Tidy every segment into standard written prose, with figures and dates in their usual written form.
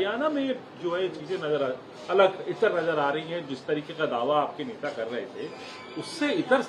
हरियाणा में जो है चीजें अलग इतर नजर आ रही हैं। जिस तरीके का दावा आपके नेता कर रहे थे उससे इतर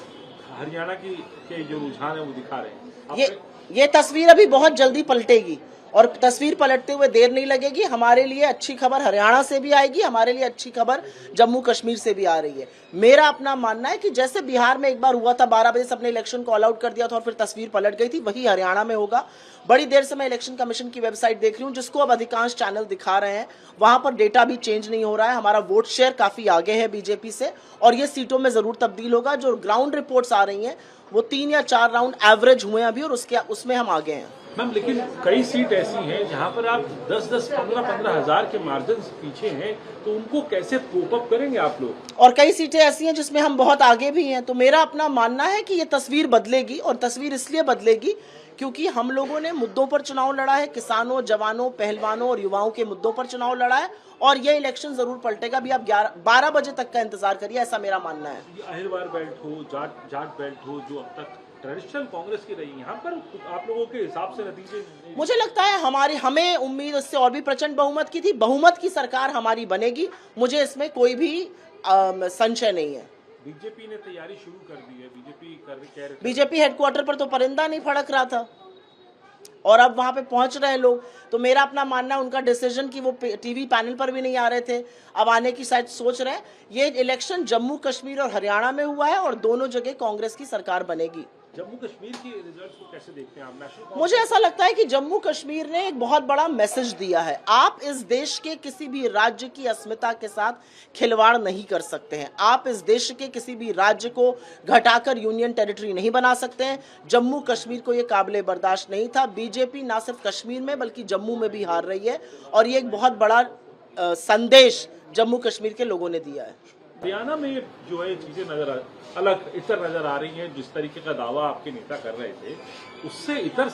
हरियाणा के जो रुझान है वो दिखा रहे हैं। ये तस्वीर अभी बहुत जल्दी पलटेगी और तस्वीर पलटते हुए देर नहीं लगेगी। हमारे लिए अच्छी खबर हरियाणा से भी आएगी, हमारे लिए अच्छी खबर जम्मू कश्मीर से भी आ रही है। मेरा अपना मानना है कि जैसे बिहार में एक बार हुआ था, 12 बजे से अपने इलेक्शन को ऑल आउट कर दिया था और फिर तस्वीर पलट गई थी, वही हरियाणा में होगा। बड़ी देर से मैं इलेक्शन कमीशन की वेबसाइट देख रही हूँ, जिसको अब अधिकांश चैनल दिखा रहे हैं। वहां पर डेटा भी चेंज नहीं हो रहा है। हमारा वोट शेयर काफी आगे है बीजेपी से और ये सीटों में जरूर तब्दील होगा। जो ग्राउंड रिपोर्ट्स आ रही हैं वो 3 या 4 राउंड एवरेज हुए हैं अभी और उसमें हम आगे हैं। मैम, लेकिन कई सीट ऐसी हैं जहां पर आप 10-10, 15-15 हजार के मार्जिन पीछे हैं, तो उनको कैसे कोप अप करेंगे आप लोग? और कई सीटें ऐसी हैं जिसमें हम बहुत आगे भी हैं। तो मेरा अपना मानना है कि ये तस्वीर बदलेगी और तस्वीर इसलिए बदलेगी क्योंकि हम लोगों ने मुद्दों पर चुनाव लड़ा है। किसानों, जवानों, पहलवानों और युवाओं के मुद्दों पर चुनाव लड़ा है और ये इलेक्शन जरूर पलटेगा। भी आप 12 बजे तक का इंतजार करिए, ऐसा मेरा मानना है। अहिरवार बेल्ट हो, जाट बेल्ट हो, जो अब तक ट्रेडिशनल कांग्रेस की रही, यहाँ पर आप लोगों के हिसाब से नतीजे? मुझे लगता है हमें उम्मीद उससे और भी प्रचंड बहुमत की थी। बहुमत की सरकार हमारी बनेगी, मुझे इसमें कोई भी संशय नहीं है। बीजेपी ने तैयारी शुरू कर दी है। बीजेपी हेडक्वार्टर पर तो परिंदा नहीं फड़क रहा था और अब वहां पे पहुंच रहे हैं लोग। तो मेरा अपना मानना है उनका डिसीजन कि वो टीवी पैनल पर भी नहीं आ रहे थे, अब आने की शायद सोच रहे हैं। ये इलेक्शन जम्मू कश्मीर और हरियाणा में हुआ है और दोनों जगह कांग्रेस की सरकार बनेगी। जम्मू कश्मीर के रिजल्ट्स को कैसे देखते हैं आप? मुझे ऐसा लगता है कि जम्मू कश्मीर ने एक बहुत बड़ा मैसेज दिया है। आप इस देश के किसी भी राज्य की अस्मिता के साथ खिलवाड़ नहीं कर सकते हैं। आप इस देश के किसी भी राज्य को घटाकर यूनियन टेरिटरी नहीं बना सकते हैं। जम्मू कश्मीर को ये काबिले बर्दाश्त नहीं था। बीजेपी ना सिर्फ कश्मीर में बल्कि जम्मू में भी हार रही है और ये एक बहुत बड़ा संदेश जम्मू कश्मीर के लोगों ने दिया है। हरियाणा में जो है चीजें अलग इतर नजर आ रही हैं। जिस तरीके का दावा आपके नेता कर रहे थे उससे इतर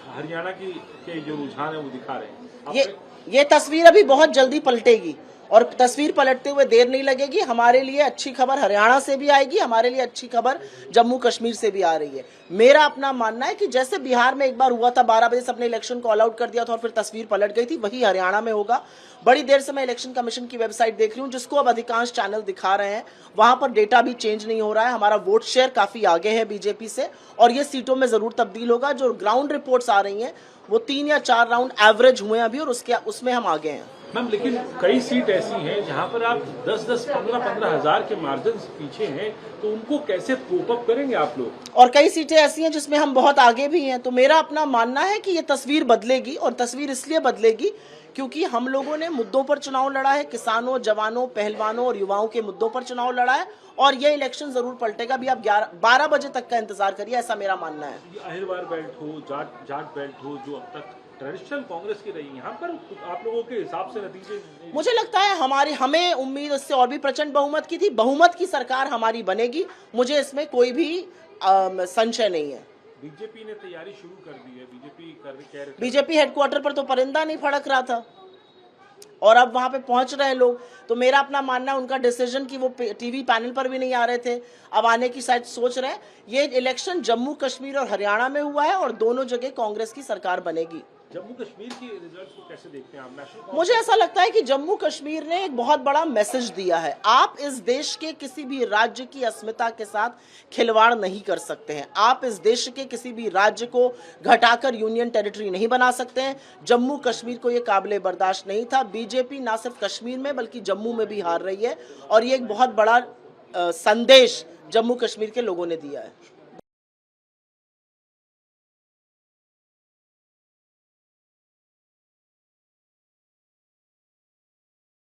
हरियाणा के जो रुझान है वो दिखा रहे हैं। ये तस्वीर अभी बहुत जल्दी पलटेगी और तस्वीर पलटते हुए देर नहीं लगेगी। हमारे लिए अच्छी खबर हरियाणा से भी आएगी, हमारे लिए अच्छी खबर जम्मू कश्मीर से भी आ रही है। मेरा अपना मानना है कि जैसे बिहार में एक बार हुआ था, 12 बजे से अपने इलेक्शन को ऑल आउट कर दिया था और फिर तस्वीर पलट गई थी, वही हरियाणा में होगा। बड़ी देर से मैं इलेक्शन कमीशन की वेबसाइट देख रही हूँ, जिसको अब अधिकांश चैनल दिखा रहे हैं। वहां पर डेटा भी चेंज नहीं हो रहा है। हमारा वोट शेयर काफी आगे है बीजेपी से और ये सीटों में जरूर तब्दील होगा। जो ग्राउंड रिपोर्ट्स आ रही हैं वो 3 या 4 राउंड एवरेज हुए हैं अभी और उसमें हम आगे हैं। मैम, लेकिन कई सीट ऐसी हैं जहां पर आप 10-10, 15-15 हजार के मार्जिन पीछे हैं, तो उनको कैसे कोप अप करेंगे आप लोग? और कई सीटें ऐसी हैं जिसमें हम बहुत आगे भी हैं। तो मेरा अपना मानना है कि ये तस्वीर बदलेगी और तस्वीर इसलिए बदलेगी क्योंकि हम लोगों ने मुद्दों पर चुनाव लड़ा है। किसानों, जवानों, पहलवानों और युवाओं के मुद्दों पर चुनाव लड़ा है और ये इलेक्शन जरूर पलटेगा। भी आप 12 बजे तक का इंतजार करिए, ऐसा मेरा मानना है। अहिरवार बेल्ट हो, जाट बेल्ट हो, जो अब तक ट्रेडिशनल कांग्रेस की रही, यहाँ पर आप लोगों के हिसाब से नतीजे? मुझे लगता है हमें उम्मीद उससे और भी प्रचंड बहुमत की थी। बहुमत की सरकार हमारी बनेगी, मुझे इसमें कोई भी संशय नहीं है। बीजेपी ने तैयारी शुरू कर दी है। बीजेपी हेडक्वार्टर पर तो परिंदा नहीं फड़क रहा था और अब वहां पे पहुंच रहे हैं लोग। तो मेरा अपना मानना है उनका डिसीजन कि वो टीवी पैनल पर भी नहीं आ रहे थे, अब आने की शायद सोच रहे हैं। ये इलेक्शन जम्मू कश्मीर और हरियाणा में हुआ है और दोनों जगह कांग्रेस की सरकार बनेगी। जम्मू कश्मीर के रिजल्ट्स को कैसे देखते हैं आप? मुझे ऐसा लगता है कि जम्मू कश्मीर ने एक बहुत बड़ा मैसेज दिया है। आप इस देश के किसी भी राज्य की अस्मिता के साथ खिलवाड़ नहीं कर सकते हैं। आप इस देश के किसी भी राज्य को घटाकर यूनियन टेरिटरी नहीं बना सकते हैं। जम्मू कश्मीर को ये काबिले बर्दाश्त नहीं था। बीजेपी ना सिर्फ कश्मीर में बल्कि जम्मू में भी हार रही है और ये एक बहुत बड़ा संदेश जम्मू कश्मीर के लोगों ने दिया है।